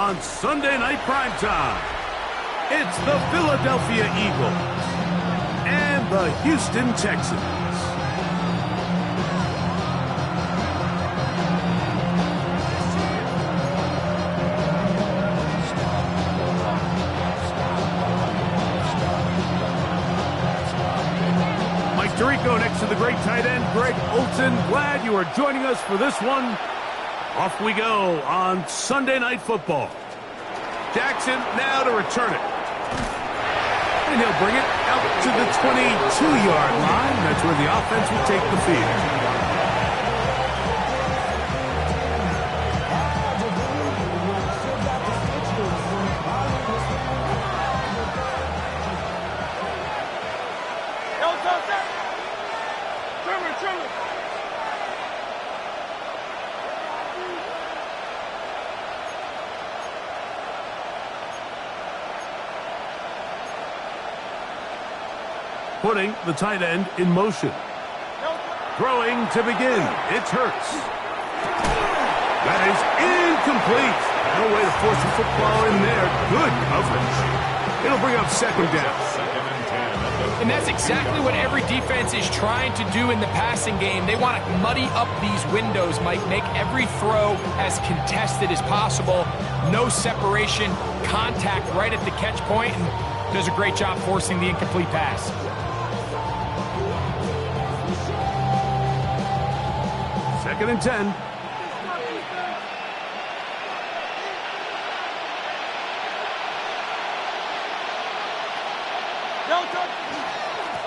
on Sunday Night Primetime. It's the Philadelphia Eagles and the Houston Texans. Mike Tirico next to the great tight end, Greg Olsen. Glad you are joining us for this one. Off we go on Sunday Night Football. Jackson now to return it. And he'll bring it out to the 22-yard line. That's where the offense will take the field. Putting the tight end in motion. Throwing to begin. It's Hurts. That is incomplete. No way to force the football in there. Good coverage. It'll bring up second down. And that's exactly what every defense is trying to do in the passing game. They want to muddy up these windows, Mike. Make every throw as contested as possible. No separation. Contact right at the catch point, and does a great job forcing the incomplete pass. Second and 10.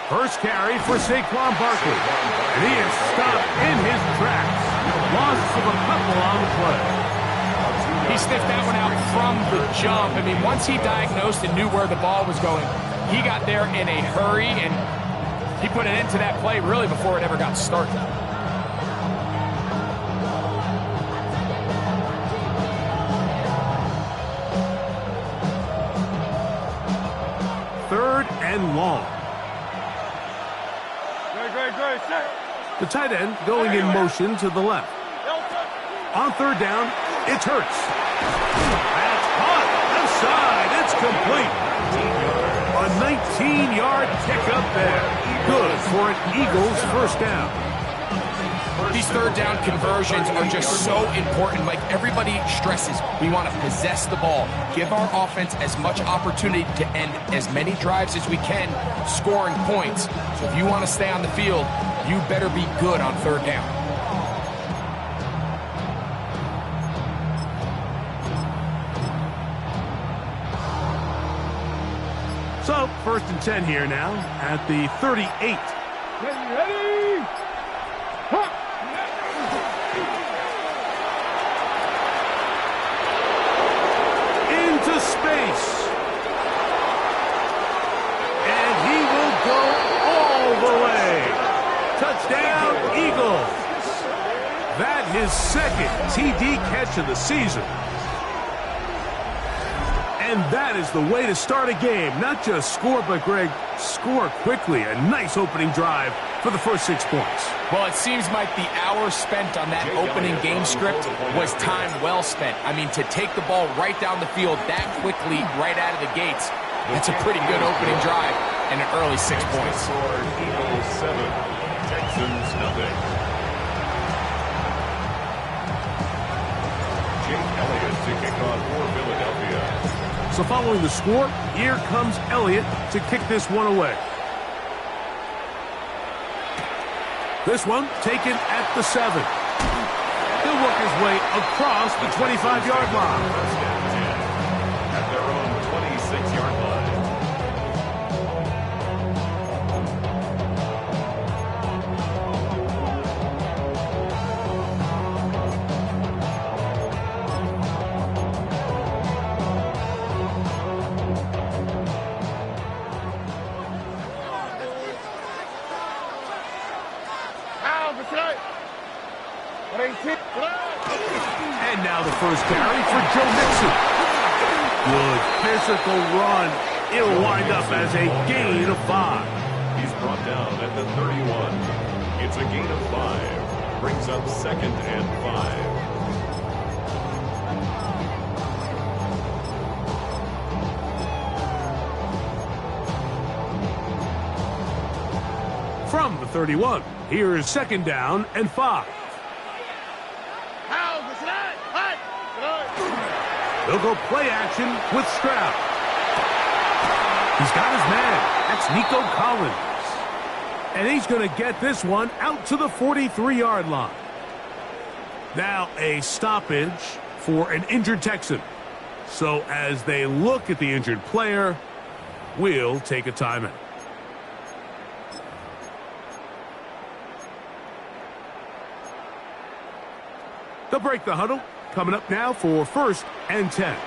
First carry for Saquon Barkley. And he is stopped in his tracks. Loss of a couple on the play. He sniffed that one out from the jump. I mean, once he diagnosed and knew where the ball was going, he got there in a hurry, and he put an end to that play really before it ever got started. Third and long. The tight end going in motion to the left. On third down, it's Hurts. That's caught. Left side. It's complete. A 19-yard pickup there. Good for an Eagles first down. These third down conversions are just so important. Like everybody stresses, we want to possess the ball, give our offense as much opportunity to end as many drives as we can, scoring points. So if you want to stay on the field, you better be good on third down. So, first and 10 here now at the 38. Ready? Huh. Into space. And he will go all the way. Touchdown, Eagles. That his second TD catch of the season. And that is the way to start a game. Not just score, but, Greg, score quickly. A nice opening drive for the first 6 points. Well, it seems, Mike, the hour spent on that opening game script was time well spent. I mean, to take the ball right down the field that quickly, right out of the gates, that's a pretty good opening drive and an early 6 points. Eagles 7, Texans nothing. Jake Elliott to kick off for Philadelphia. So following the score, here comes Elliott to kick this one away. This one taken at the 7. He'll work his way across the 25-yard line. At their own 26-yard line. And now the first carry for Joe Mixon. Good physical run. It'll wind up as a gain of 5. He's brought down at the 31. It's a gain of 5. Brings up 2nd and 5. the 31. Here's second down and 5. They'll go play action with Stroud. He's got his man. That's Nico Collins. And he's going to get this one out to the 43-yard line. Now a stoppage for an injured Texan. So as they look at the injured player, we'll take a timeout. They'll break the huddle. Coming up now for 1st and 10.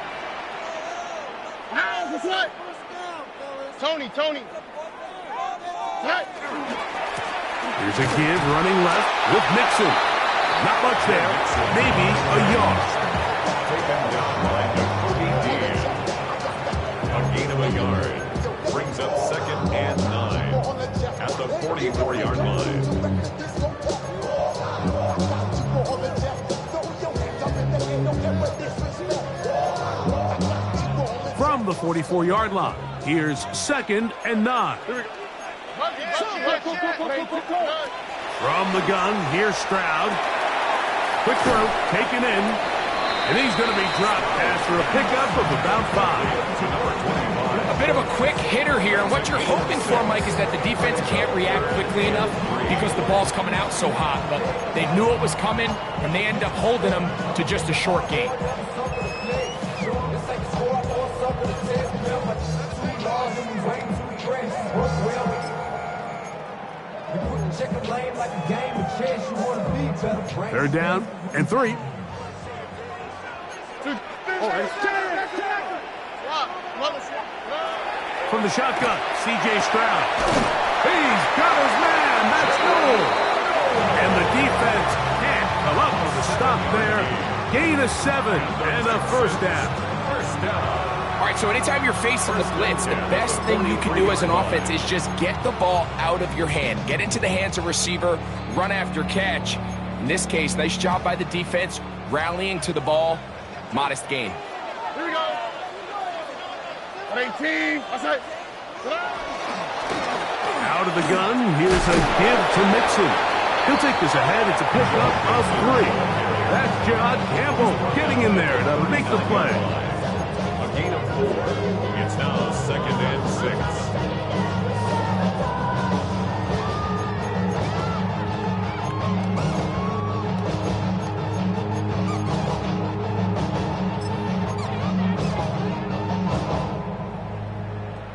Tony. Here's a kid running left with Mixon. Not much there. Maybe a yard. A gain of a yard. Brings up 2nd and 9 at the 44-yard line. From the 44-yard line, here's 2nd and 9. From the gun, here's Stroud. Quick throw, taken in. And he's going to be dropped after a pickup of about 5. A bit of a quick hitter here. And what you're hoping for, Mike, is that the defense can't react quickly enough because the ball's coming out so hot. But they knew it was coming, and they end up holding them to just a short gain. Third down and 3. From the shotgun, C.J. Stroud. He's got his man. That's goal. And the defense can't come up with a stop there. Gain of 7 and a 1st down. All right, so anytime you're facing the blitz, the best thing you can do as an offense is just get the ball out of your hand. Get into the hands of receiver, run after catch. In this case, nice job by the defense, rallying to the ball. Modest gain. Here we go. 18. Out of the gun, here's a give to Mixon. He'll take this ahead. It's a pickup of 3. That's John Campbell getting in there to make the play. A gain of 4. It's now 2nd and 6.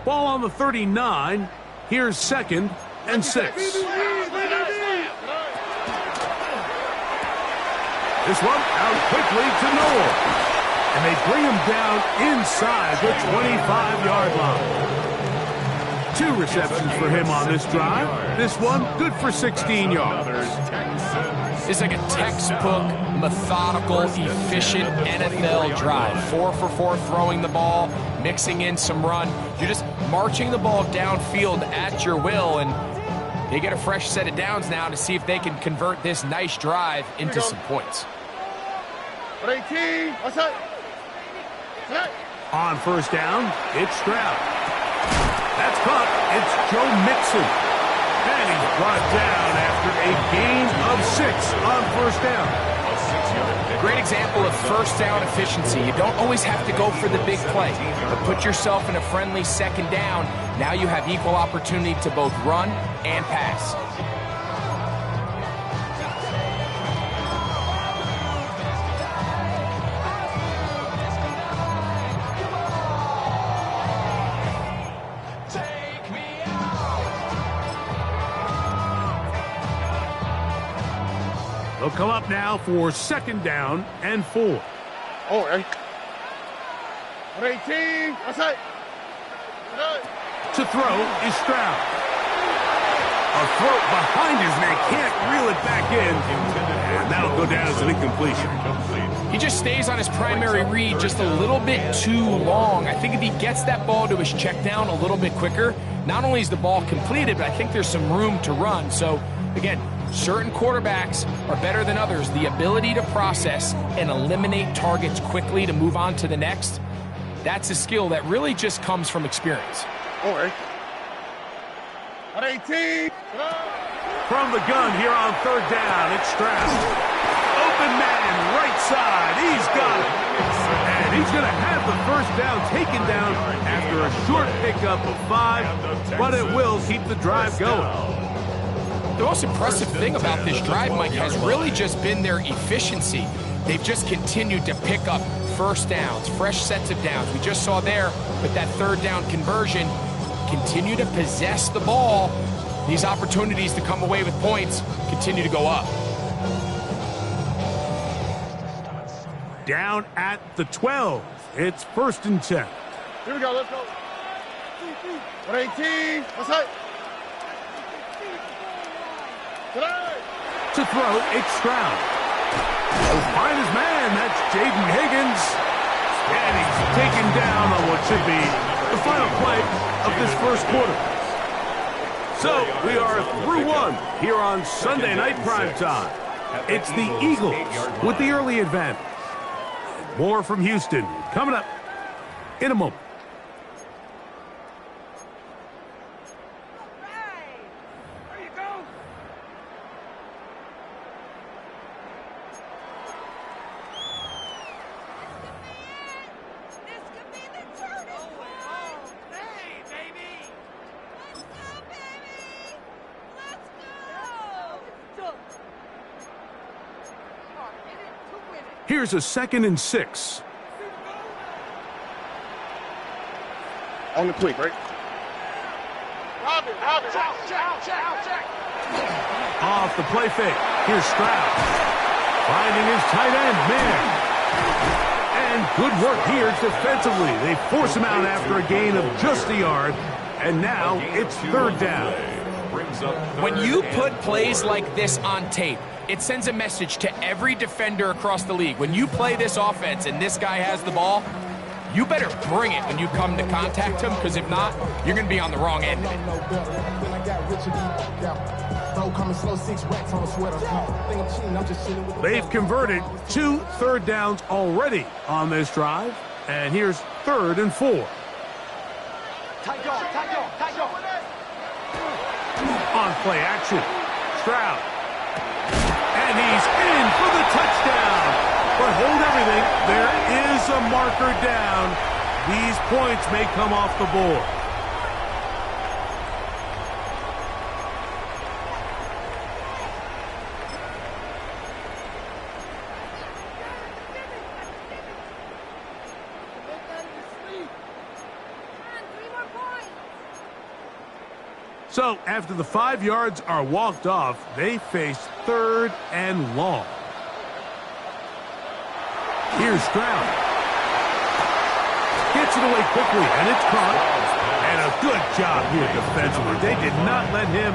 Ball on the 39. Here's 2nd and 6. This one out quickly to Noel. And they bring him down inside the 25-yard line. 2 receptions for him on this drive. This one good for 16 yards. It's like a textbook, methodical, efficient NFL drive. 4 for 4 throwing the ball, mixing in some run. You're just marching the ball downfield at your will, and they get a fresh set of downs now to see if they can convert this nice drive into some points. 18. What's up? On 1st down, it's Stroud. That's caught. It's Joe Mixon. And he's brought down after a gain of 6 on 1st down. Great example of 1st down efficiency. You don't always have to go for the big play, but put yourself in a friendly 2nd down. Now you have equal opportunity to both run and pass. They'll come up now for 2nd down and 4. Oh, 18. What's up? To throw is Stroud. A throw behind his neck. Can't reel it back in. And that'll go down as an incompletion. He just stays on his primary read just a little bit too long. I think if he gets that ball to his check down a little bit quicker, not only is the ball completed, but I think there's some room to run. So, again, certain quarterbacks are better than others. The ability to process and eliminate targets quickly to move on to the next, that's a skill that really just comes from experience. All right. On 18. From the gun here on third down, it's Stroud. Open man, right side. He's got it. And he's going to have the first down taken down after a short pickup of 5, but it will keep the drive going. The most impressive thing about this drive, Mike, has really just been their efficiency. They've just continued to pick up first downs, fresh sets of downs. We just saw there with that third down conversion, continue to possess the ball. These opportunities to come away with points continue to go up. Down at the 12. It's 1st and 10. Here we go. Let's go. On 18. Let's hit. To throw, it's Stroud. Find his man. That's Jaden Higgins. And he's taken down on what should be the final play of this first quarter. So we are through one here on Sunday Night Primetime. It's the Eagles with the early advantage. More from Houston coming up in a moment. Here's a 2nd and 6. On the quick, right? Off the play fake. Here's Stroud. Finding his tight end, man. And good work here defensively. They force him out after a gain of just a yard. And now it's 3rd down. When you put plays like this on tape, it sends a message to every defender across the league. When you play this offense and this guy has the ball, you better bring it when you come to contact him, because if not, you're going to be on the wrong end. They've converted 2 third downs already on this drive. And here's 3rd and 4. On play action, Stroud. And he's in for the touchdown. But hold everything, there is a marker down. These points may come off the board. So after the 5 yards are walked off, they face 3rd and long. Here's Stroud. Gets it away quickly, and it's caught. And a good job here defensively. They did not let him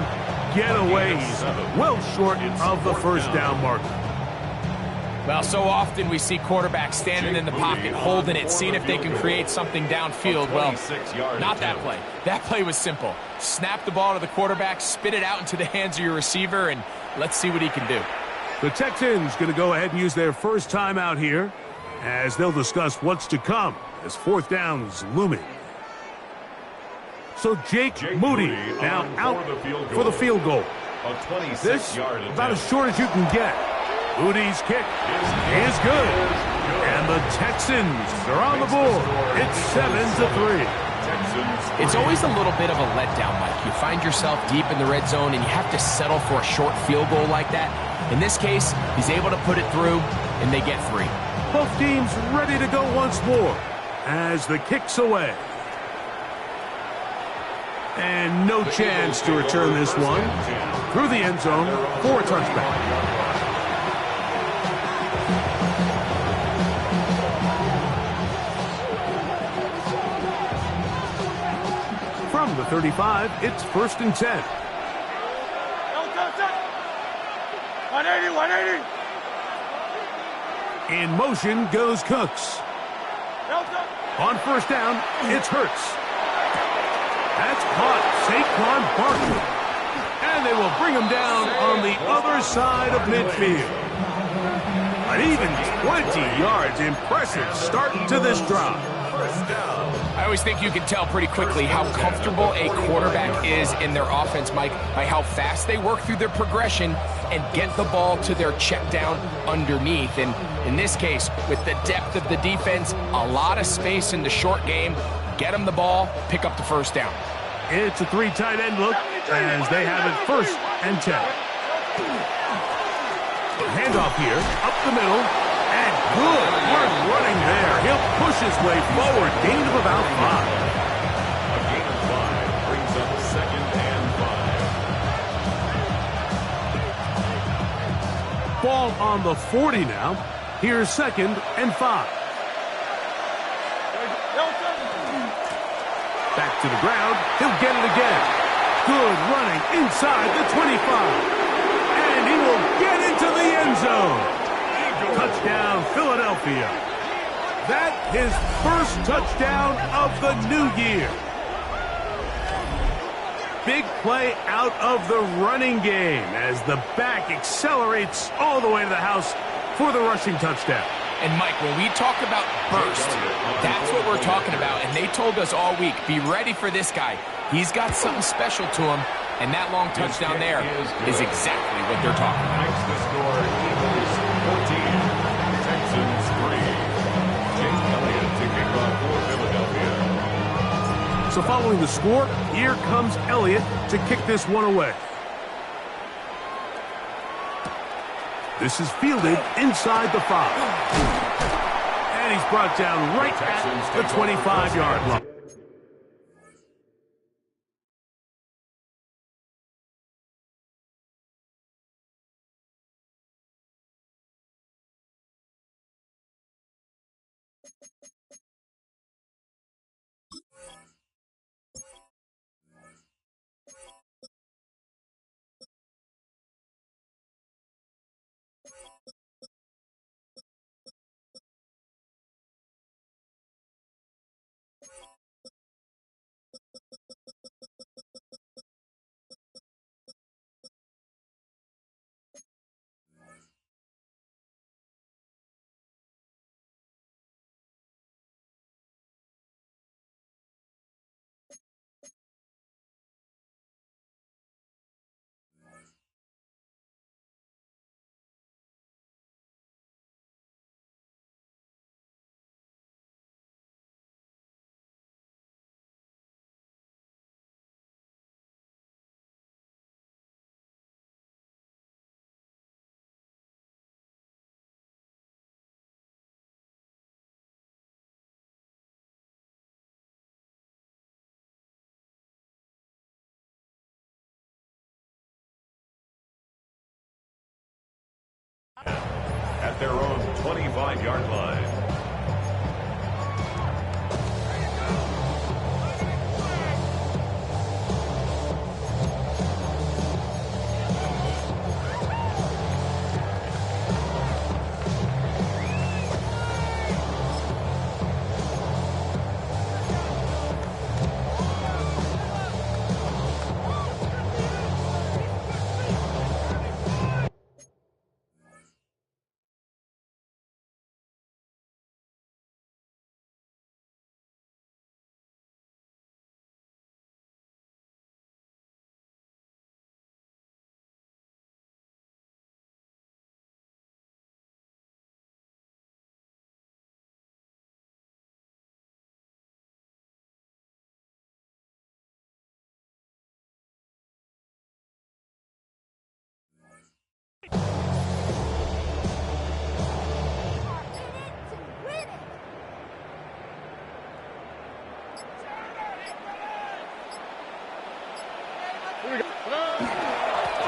get away. He's well short of the first down marker. Well, so often we see quarterbacks standing in the pocket, holding it, seeing if they can create something downfield. Well, not that play. That play was simple. Snap the ball to the quarterback, spit it out into the hands of your receiver, and let's see what he can do. The Texans going to go ahead and use their first timeout here as they'll discuss what's to come as 4th down's looming. So Jake Moody now out for the field goal. This about as short as you can get. Moody's kick is good. And the Texans are on the board. It's 7-3. It's always a little bit of a letdown, Mike. You find yourself deep in the red zone and you have to settle for a short field goal like that. In this case, he's able to put it through, and they get 3. Both teams ready to go once more as the kick's away. And no chance to return this one through the end zone for a touchback. From the 35, it's 1st and 10. 180, 180. In motion goes Cooks. On first down, it's Hurts. That's caught Saquon Barkley. And they will bring him down on the other side of midfield. An even 20 yards. Impressive start to this drive. First down. I always think you can tell pretty quickly how comfortable a quarterback is in their offense, Mike, by how fast they work through their progression and get the ball to their check down underneath. And in this case, with the depth of the defense, a lot of space in the short game, get them the ball, pick up the first down. It's a 3 tight end look as they have it 1st and 10. Handoff here, up the middle, and good work running there. He'll push his way forward, gain of about 5. A gain of 5 brings up 2nd and 5. Ball on the 40 now. Here's 2nd and 5. Back to the ground. He'll get it again. Good running inside the 25. And he will get into the end zone. Touchdown, Philadelphia. That his first touchdown of the new year. Big play out of the running game as the back accelerates all the way to the house for the rushing touchdown. And, Mike, when we talk about burst, that's what we're talking about. And they told us all week, be ready for this guy. He's got something special to him, and that long touchdown there is exactly what they're talking about. Next to score, Eagles 14, Texans 3. Jake Elliott to kick off for Philadelphia. So following the score, here comes Elliott to kick this one away. This is fielded inside the 5. And he's brought down right at the 25-yard line. At their own 25-yard line.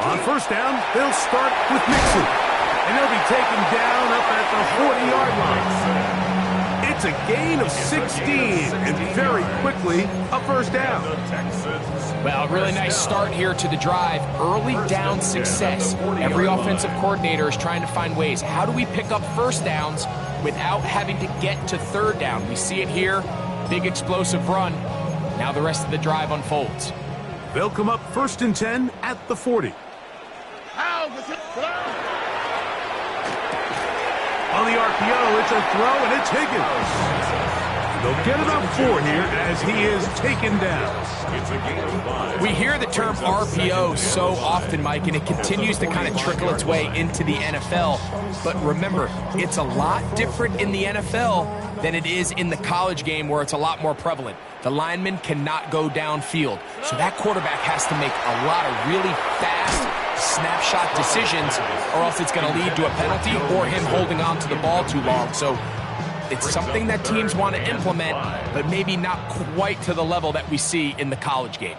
On first down, they'll start with Mixon. And they'll be taken down up at the 40-yard line. It's a gain of 16, and very quickly, a first down. Well, a really nice start here to the drive. Early down success. Every offensive coordinator is trying to find ways. How do we pick up first downs without having to get to third down? We see it here. Big explosive run. Now the rest of the drive unfolds. They'll come up 1st and 10 at the 40. On the RPO, it's a throw, and it's Higgins. They'll get enough for here as he is taken down. It's a gain of 5. We hear the term RPO so often, Mike, and it continues to kind of trickle its way into the NFL. But remember, it's a lot different in the NFL than it is in the college game where it's a lot more prevalent. The lineman cannot go downfield. So that quarterback has to make a lot of really fast snapshot decisions, or else it's going to lead to a penalty or him holding on to the ball too long. So it's something that teams want to implement, but maybe not quite to the level that we see in the college game.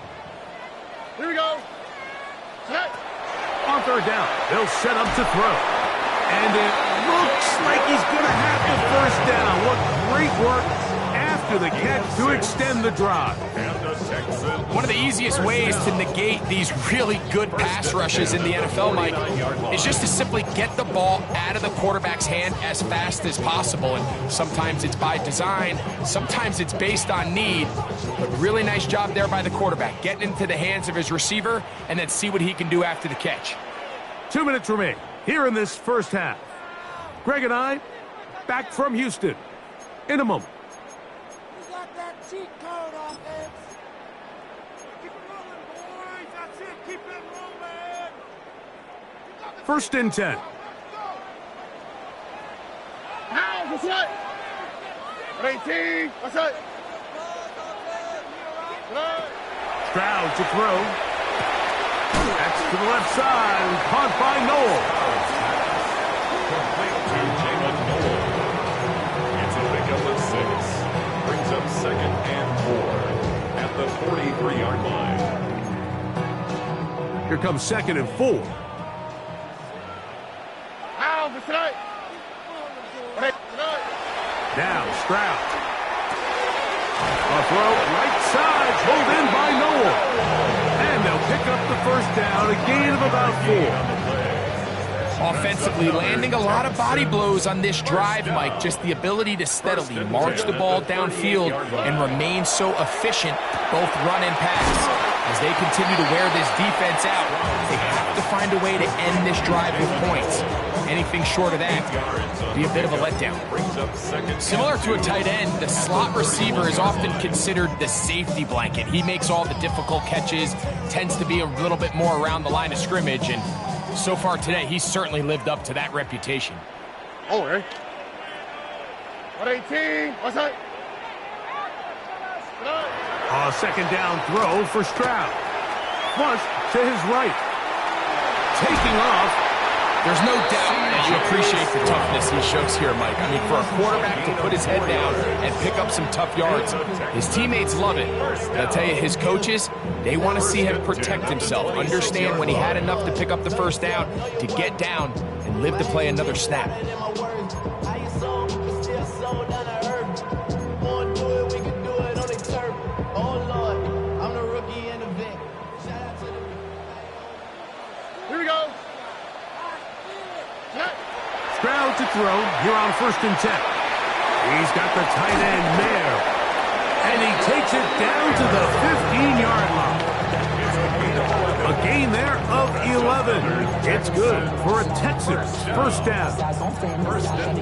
Here we go. Set. On third down, they'll set up to throw. And it looks like he's going to have the first down. What great work after the catch to extend the drive. One of the easiest ways to negate these really good pass rushes in the NFL, Mike, is just to simply get the ball out of the quarterback's hand as fast as possible. And sometimes it's by design, sometimes it's based on need. But really nice job there by the quarterback, getting into the hands of his receiver and then see what he can do after the catch. 2 minutes remain here in this first half. Greg and I back from Houston in a moment. You got that cheat code, offense. Keep it rolling, boys. That's it. Keep it rolling. 1st and 10. How? What's that? 18. What's that? Stroud to throw. That's to the left side. Caught by Noel. Complete to Jalen Noel. It's a pickup of 6. Brings up 2nd and 4 at the 43-yard line. Here comes 2nd and 4. How? What's that? Now Stroud. A throw right side. Pulled in by Noel. And they'll pick up the first down. A gain of about 4. Offensively, landing a lot of body blows on this drive, Mike. Just the ability to steadily march the ball downfield and remain so efficient, both run and pass. As they continue to wear this defense out, they have to find a way to end this drive with points. Anything short of that would be a bit of a letdown. Similar to a tight end, the slot receiver is often considered the safety blanket. He makes all the difficult catches, tends to be a little bit more around the line of scrimmage, and so far today, he's certainly lived up to that reputation. Oh, hey. 118. What's that? A 2nd down throw for Stroud. Flush to his right. Taking off. There's no doubt that you appreciate the toughness he shows here, Mike. I mean, for a quarterback to put his head down and pick up some tough yards, his teammates love it. And I'll tell you, his coaches, they want to see him protect himself, understand when he had enough to pick up the first down, to get down and live to play another snap. Here we go. Stroud to throw here on 1st and 10. He's got the tight end there. And he takes it down to the 15-yard line. A gain there of 11. It's good for a Texans first down.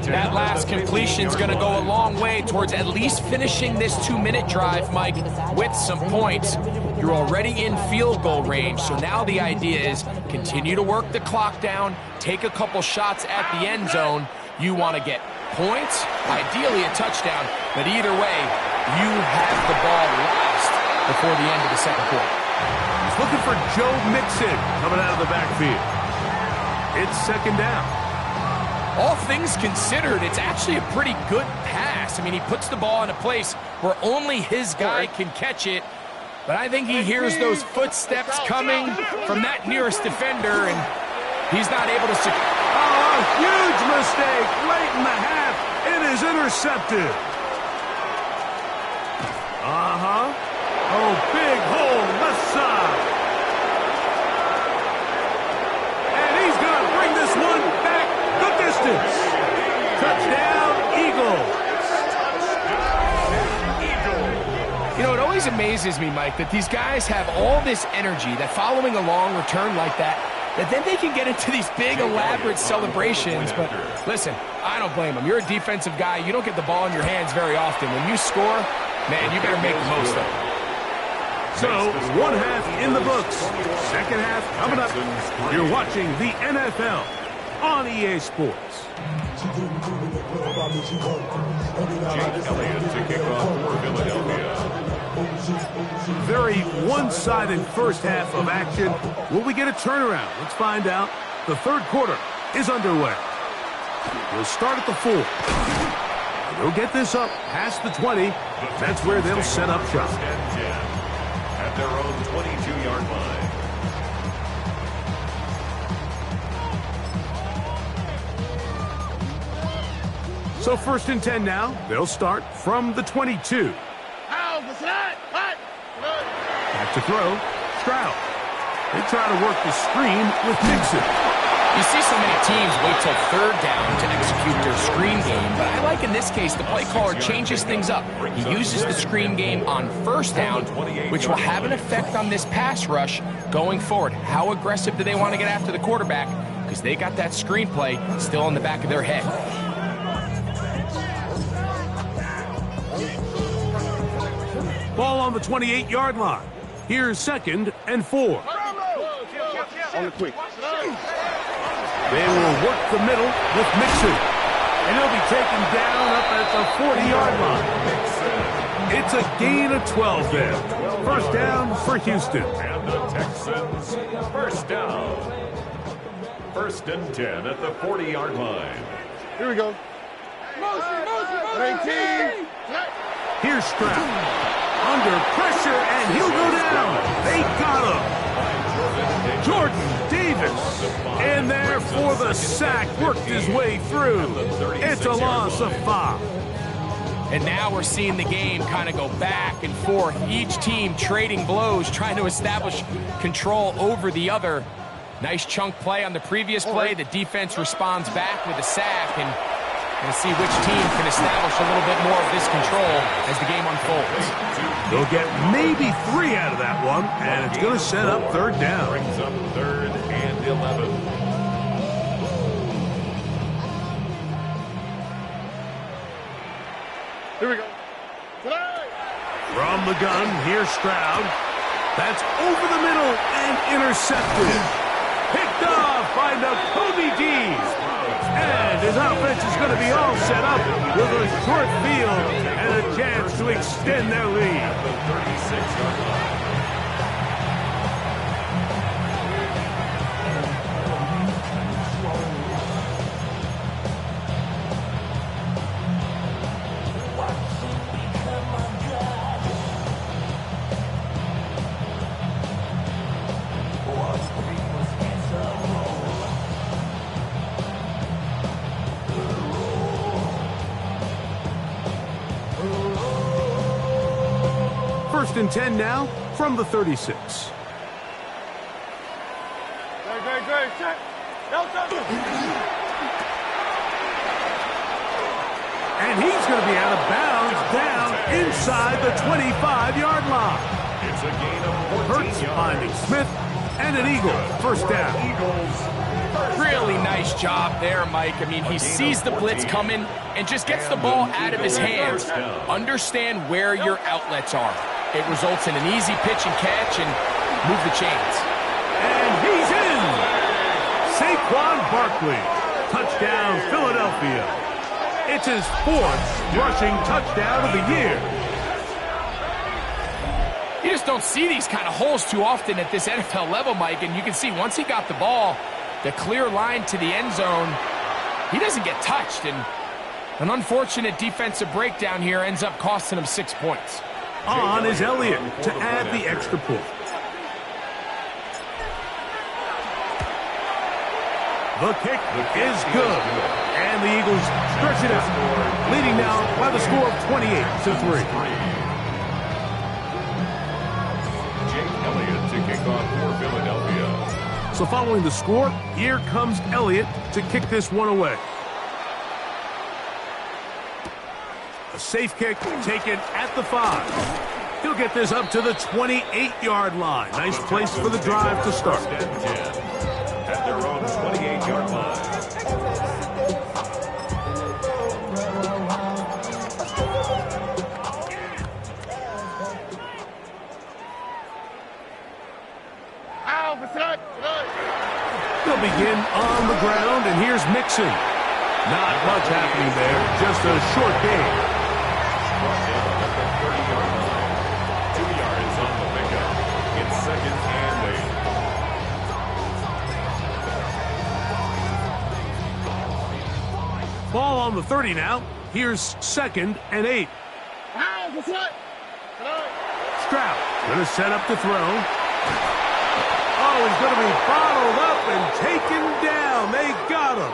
That last completion's going to go a long way towards at least finishing this 2-minute drive, Mike, with some points. You're already in field goal range, so now the idea is continue to work the clock down, take a couple shots at the end zone. You want to get points, ideally a touchdown, but either way, you have the ball last before the end of the second quarter. He's looking for Joe Mixon coming out of the backfield. It's 2nd down. All things considered, it's actually a pretty good pass. I mean, he puts the ball in a place where only his guy can catch it. But I think he hears those footsteps coming from that nearest defender, and he's not able to secure. Oh, a huge mistake late in the half. It is intercepted. Oh, big hole left side. And he's going to bring this one back the distance. Touchdown, Eagles. You know, it always amazes me, Mike, that these guys have all this energy, that following a long return like that, that then they can get into these big, elaborate celebrations. But listen, I don't blame them. You're a defensive guy. You don't get the ball in your hands very often. When you score, man, you better make the most of it. So, one half in the books. Second half coming up. You're watching the NFL on EA Sports. Jake Elliott to kick off for Philadelphia. Very one-sided first half of action. Will we get a turnaround? Let's find out. The third quarter is underway. We'll start at the 4. They'll get this up past the 20. That's where they'll set up shop. At their own 22-yard line. So 1st and 10 now. They'll start from the 22. Back to throw. Stroud. They try to work the screen with Mixon. You see so many teams wait till 3rd down to execute their screen game, but I like in this case the play caller changes things up. He uses the screen game on 1st down, which will have an effect on this pass rush going forward. How aggressive do they want to get after the quarterback? Because they got that screen play still in the back of their head. Ball on the 28-yard line. Here's 2nd and 4. On the quick. They will work the middle with Mixon. And he'll be taken down up at the 40-yard line. It's a gain of 12 there. 1st down for Houston. And the Texans, 1st down. 1st and 10 at the 40-yard line. Here we go. 18. Here's Stroud. Under pressure, and he'll go down. They got him. Jordan Davis in there for the sack. Worked his way through. It's a loss of 5. And now we're seeing the game kind of go back and forth. Each team trading blows, trying to establish control over the other. Nice chunk play on the previous play. The defense responds back with a sack, and we'll see which team can establish a little bit more of this control as the game unfolds. They'll get maybe 3 out of that one, and it's going to set up 3rd down. Brings up 3rd and 11. Here we go. From the gun, here's Stroud. That's over the middle and intercepted. Picked off by Nakobe Dean. And his offense is going to be all set up with a short field and a chance to extend their lead. At the 36-yard line. First and 10 now from the 36. Great. Check. And he's going to be out of bounds down inside the 25-yard line. It's a gain of 14 Hurts yards. finding Smith and an Eagle. 1st down. Really nice job there, Mike. I mean, he sees the blitz coming and just gets the ball out of his hands. Understand where your outlets are. It results in an easy pitch and catch and move the chains. And he's in. Saquon Barkley. Touchdown, Philadelphia. It's his 4th rushing touchdown of the year. You just don't see these kind of holes too often at this NFL level, Mike. And you can see once he got the ball, the clear line to the end zone, he doesn't get touched. And an unfortunate defensive breakdown here ends up costing him 6 points. On is Elliott to add the extra point. The kick is good. And the Eagles stretch it out, leading now by the score of 28-3. Jake Elliott to kick off for Philadelphia. So following the score, here comes Elliott to kick this one away. A safe kick taken at the 5. He'll get this up to the 28-yard line. Nice place for the drive to start. 30-yard line. They'll begin on the ground, and here's Mixon. Not much happening there, just a short game. Brought down at the 30-yard line. 2 yards on the pickup. It's 2nd and 8. Ball on the 30 now. Here's 2nd and 8. Stroud going to set up to throw. Oh, he's going to be bottled up and taken down. They got him.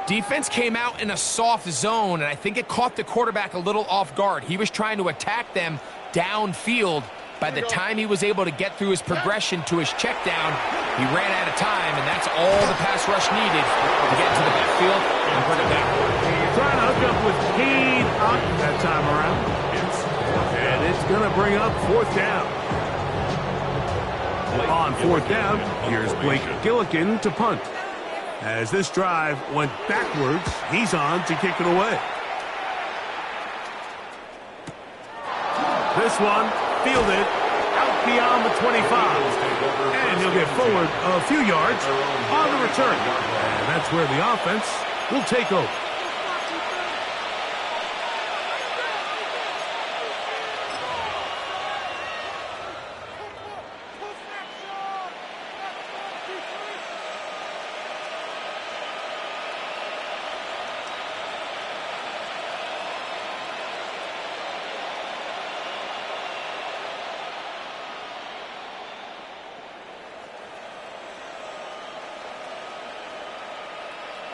Defense came out in a soft zone, and I think it caught the quarterback a little off guard. He was trying to attack them downfield. By the time he was able to get through his progression to his check down, he ran out of time, and that's all the pass rush needed to get to the backfield and bring him down. Trying to hook up with Cade Otton that time around. And it's going to bring up 4th down. On 4th down, here's Blake Gillikin to punt. As this drive went backwards, he's on to kick it away. This one fielded out beyond the 25. And he'll get forward a few yards on the return. And that's where the offense will take over.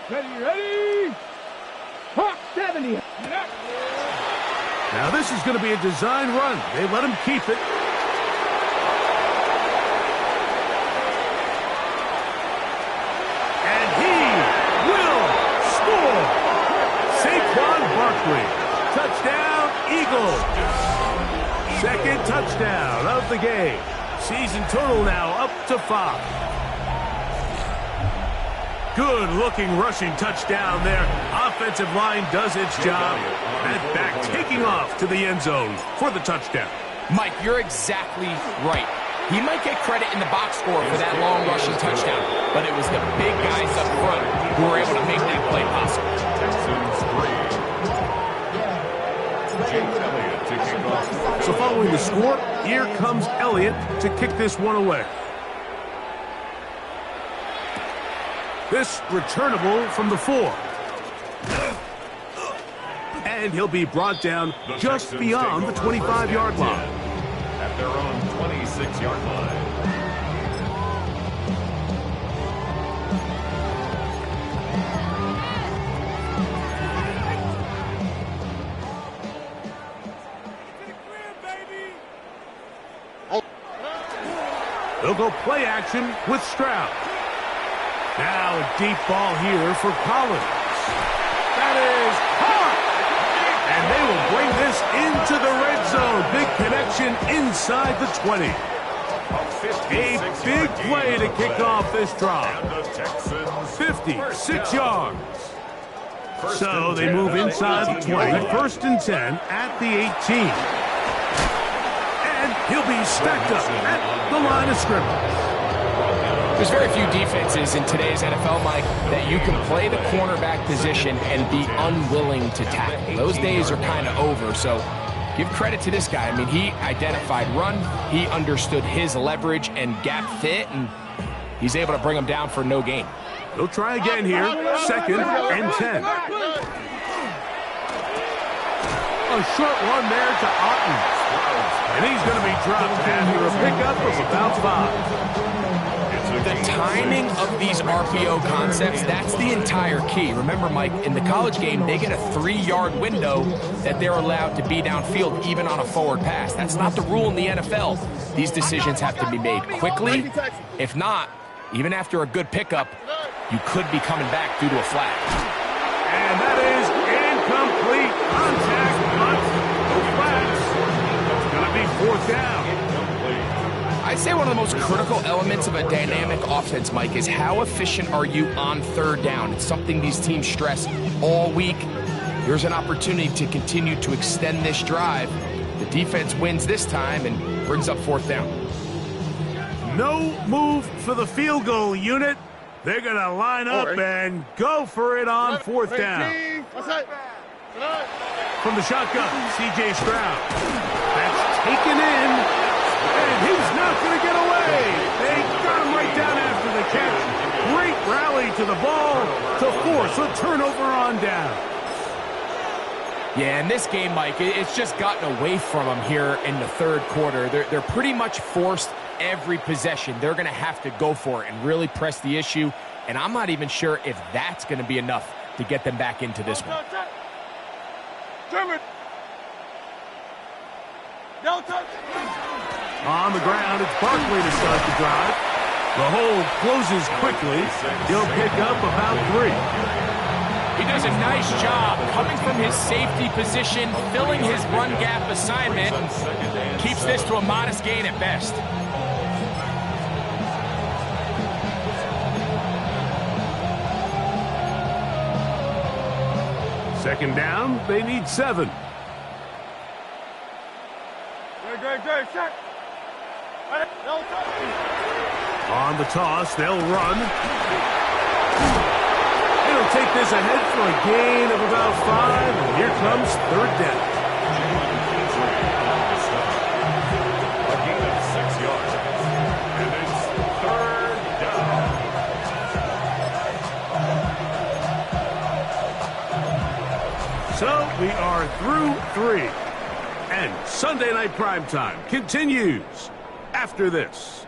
Ready? Hawk 70. Now this is going to be a design run. They let him keep it. And he will score. Saquon Barkley. Touchdown, Eagles. 2nd touchdown of the game. Season total now up to 5. Good-looking rushing touchdown there. Offensive line does its job. And back taking off to the end zone for the touchdown. Mike, you're exactly right. He might get credit in the box score for that long rushing touchdown, but it was the big guys up front who were able to make that play possible. Texans 3. Jake Elliott to kick off. So following the score, here comes Elliott to kick this one away. This returnable from the 4. And he'll be brought down just beyond the 25-yard line. At their own 26-yard line. They'll go play action with Stroud. Now a deep ball here for Collins. That is caught! And they will bring this into the red zone. Big connection inside the 20. A big play to kick off this drive. 56 yards. So they move inside the 20. 1st and 10 at the 18. And he'll be stacked up at the line of scrimmage. There's very few defenses in today's NFL, Mike, that you can play the cornerback position and be unwilling to tackle. Those days are kind of over, so give credit to this guy. I mean, he identified run, he understood his leverage and gap fit, and he's able to bring him down for no gain. They'll try again here, 2nd and 10. A short one there to Otton. And he's going to be dropped after a pickup of about 5. The timing of these RPO concepts, that's the entire key. Remember, Mike, in the college game, they get a 3-yard window that they're allowed to be downfield even on a forward pass. That's not the rule in the NFL. These decisions have to be made quickly. If not, even after a good pickup, you could be coming back due to a flag. And that is incomplete contact, but no flags. It's going to be 4th down. I'd say one one of the most critical elements of a dynamic offense, Mike, is how efficient are you on third down? It's something these teams stress all week. Here's an opportunity to continue to extend this drive. The defense wins this time and brings up fourth down. No move for the field goal unit. They're going to line up and go for it on fourth down. From the shotgun, C.J. Stroud. That's taken in, and he's not going to get away. They got him right down after the catch. Great rally to the ball to force a turnover on down. Yeah, in this game, Mike, it's just gotten away from them here in the third quarter. They're pretty much forced every possession. They're going to have to go for it and really press the issue, and I'm not even sure if that's going to be enough to get them back into this one. On the ground, it's Barkley to start the drive. The hold closes quickly. He'll pick up about 3. He does a nice job coming from his safety position, filling his run gap assignment. Keeps this to a modest gain at best. Second down, they need 7. On the toss, they'll run. They'll take this ahead for a gain of about 5, and here comes third down. A gain of 6 yards. And it's third down. So we are through 3. And Sunday Night Primetime continues after this.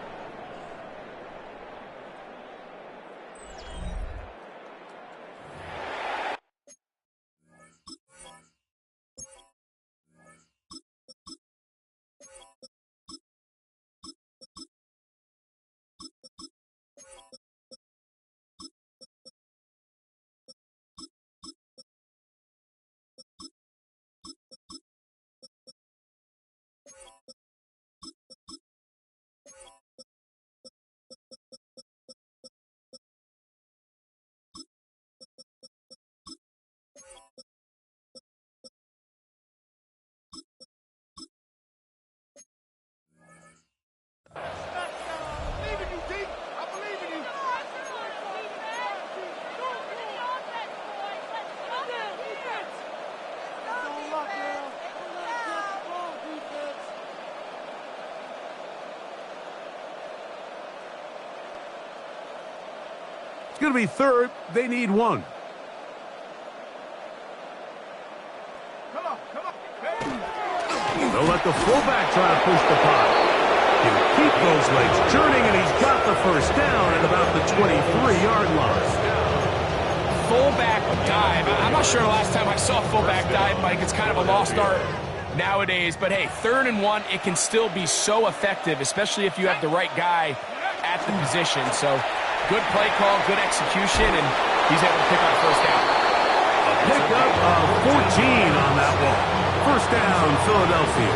It's going to be third. They need 1. They'll let the fullback try to push the pot. He'll keep those legs churning, and he's got the first down at about the 23-yard line. Fullback dive. I'm not sure the last time I saw a fullback dive, Mike. It's kind of a lost art nowadays. But, hey, 3rd and 1, it can still be so effective, especially if you have the right guy at the position. So good play call, good execution, and he's able to pick up first down. A pickup of 14 on that one. First down, Philadelphia.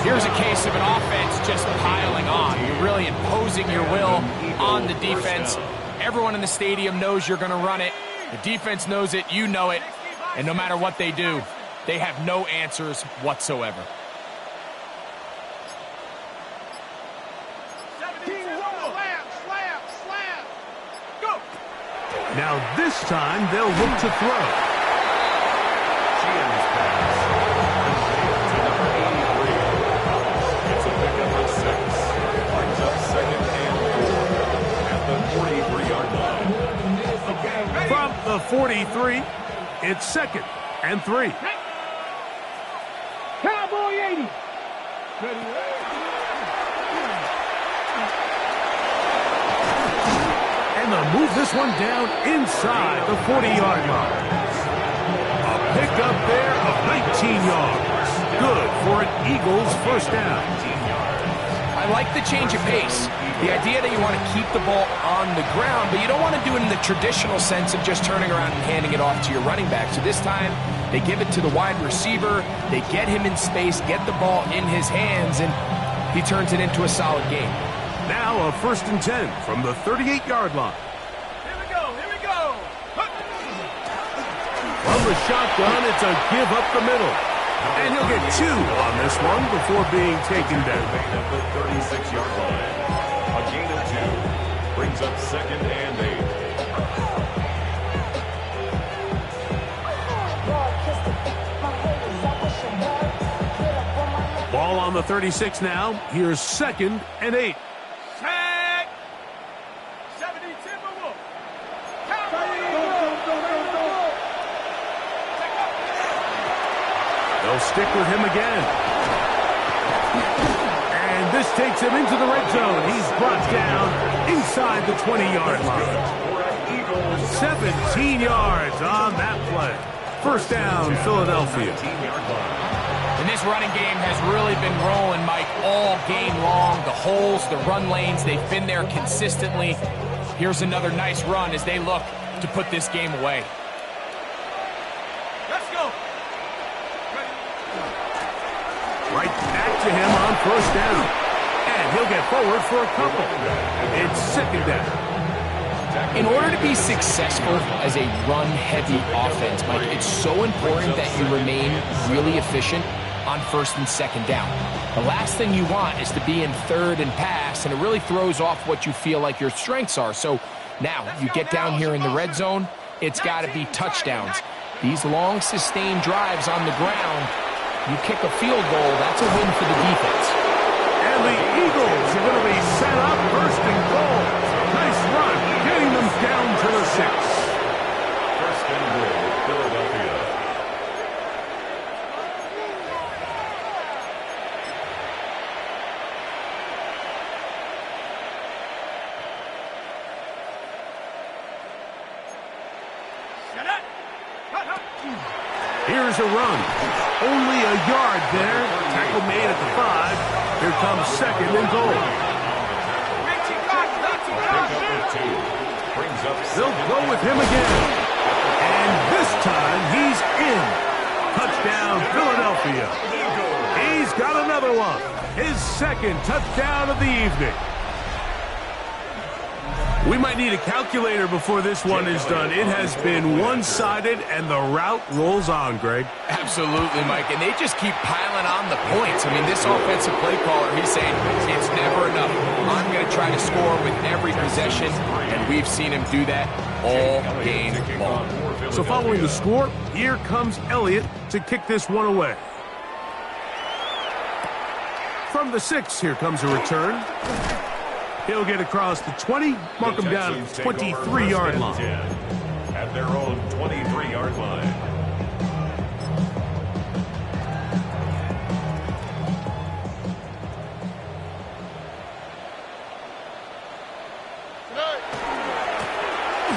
Here's a case of an offense just piling on. You're really imposing your will on the defense. Everyone in the stadium knows you're going to run it. The defense knows it, you know it. And no matter what they do, they have no answers whatsoever. Now this time they'll look to throw. Sheehan's pass. To number 83. It's a pickup of 6. Brings up 2nd and 4 at the 43-yard line. From the 43, it's 2nd and 3. Cowboy 80. And they'll move this one down inside the 40-yard line. A pickup there of 19 yards. Good for an Eagles first down. I like the change of pace. The idea that you want to keep the ball on the ground, but you don't want to do it in the traditional sense of just turning around and handing it off to your running back. So this time, they give it to the wide receiver. They get him in space, get the ball in his hands, and he turns it into a solid game. Now a 1st and 10 from the 38-yard line. Here we go. From the shotgun, it's a give up the middle. And he'll get 2 on this one before being taken down. At the 36-yard line. A gain of 2. Brings up 2nd and 8. Ball on the 36 now. Here's 2nd and 8. Tag. 70 Timberwolves. They'll stick with him again. And this takes him into the red zone. He's brought down inside the 20-yard line. 17 yards on that play. 1st down, Philadelphia. And this running game has really been rolling, Mike, all game long. The holes, the run lanes, they've been there consistently. Here's another nice run as they look to put this game away. Let's go. Right back to him on 1st down. And he'll get forward for a couple. It's 2nd down. In order to be successful as a run-heavy offense, Mike, it's so important that you remain really efficient on 1st and 2nd down. The last thing you want is to be in 3rd and pass, and it really throws off what you feel like your strengths are. So now you get down here in the red zone, it's got to be touchdowns. These long, sustained drives on the ground, you kick a field goal, that's a win for the defense. And the Eagles are going to be set up 1st and goal. Nice run, getting them down to the 6. 1st and goal, Philadelphia. Here's a run. Only a yard there. Tackle made at the 5. Here comes 2nd and goal. They'll go with him again. And this time he's in. Touchdown, Philadelphia. He's got another one. His 2nd touchdown of the evening. We might need a calculator before this one is done. It has been one-sided, and the route rolls on, Greg. Absolutely, Mike, and they just keep piling on the points. I mean, this offensive play caller, he's saying it's never enough. I'm going to try to score with every possession, and we've seen him do that all game long. So following the score, here comes Elliott to kick this one away. From the 6, here comes a return. He'll get across the 20, mark him down at the 23-yard line. At their own 23-yard line.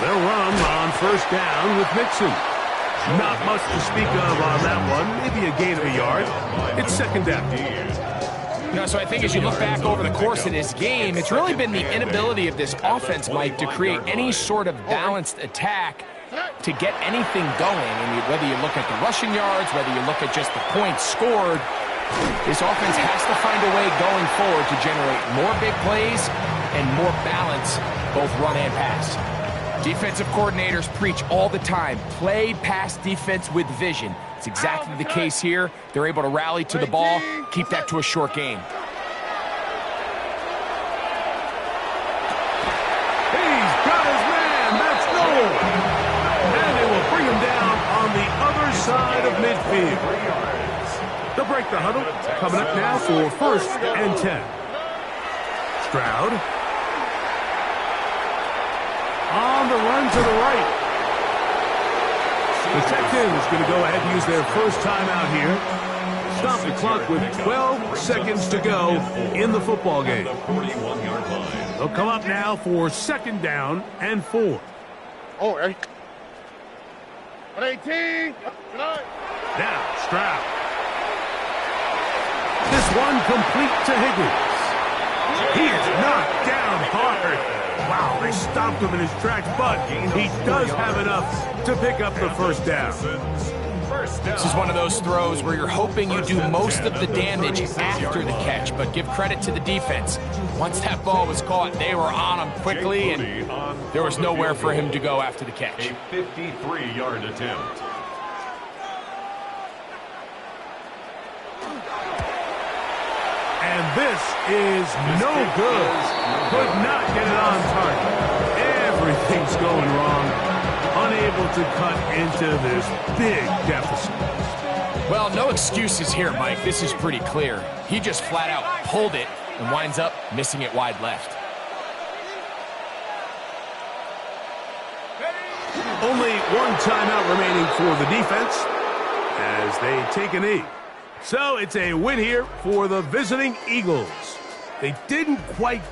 They'll run on 1st down with Mixon. Not much to speak of on that one. Maybe a gain of a yard. It's 2nd down. So I think as you look back over the course of this game, it's really been the inability of this offense, Mike, to create any sort of balanced attack to get anything going. And whether you look at the rushing yards, whether you look at just the points scored, this offense has to find a way going forward to generate more big plays and more balance, both run and pass. Defensive coordinators preach all the time, play pass defense with vision. It's exactly the case here. They're able to rally to the ball, keep that to a short game. He's got his man. That's goal. And they will bring him down on the other side of midfield. They'll break the huddle. Coming up now for 1st and 10. Stroud. On the run to the right. The Texans going to go ahead and use their first timeout here. Stop the clock with 12 seconds to go in the football game. They'll come up now for 2nd down and 4. Oh, ready? 118. Now, Stroud. This one complete to Higgins. He is knocked down hard. Wow, they stopped him in his tracks, but he does have enough to pick up the 1st down. First down. This is one of those throws where you're hoping you do most of the damage after the catch, but give credit to the defense. Once that ball was caught, they were on him quickly, and there was nowhere for him to go after the catch. A 53-yard attempt. And this is no good. Could not get it on target. Everything's going wrong. Unable to cut into this big deficit. Well, no excuses here, Mike. This is pretty clear. He just flat out pulled it and winds up missing it wide left. Only one timeout remaining for the defense as they take a knee. So it's a win here for the visiting Eagles. They didn't quite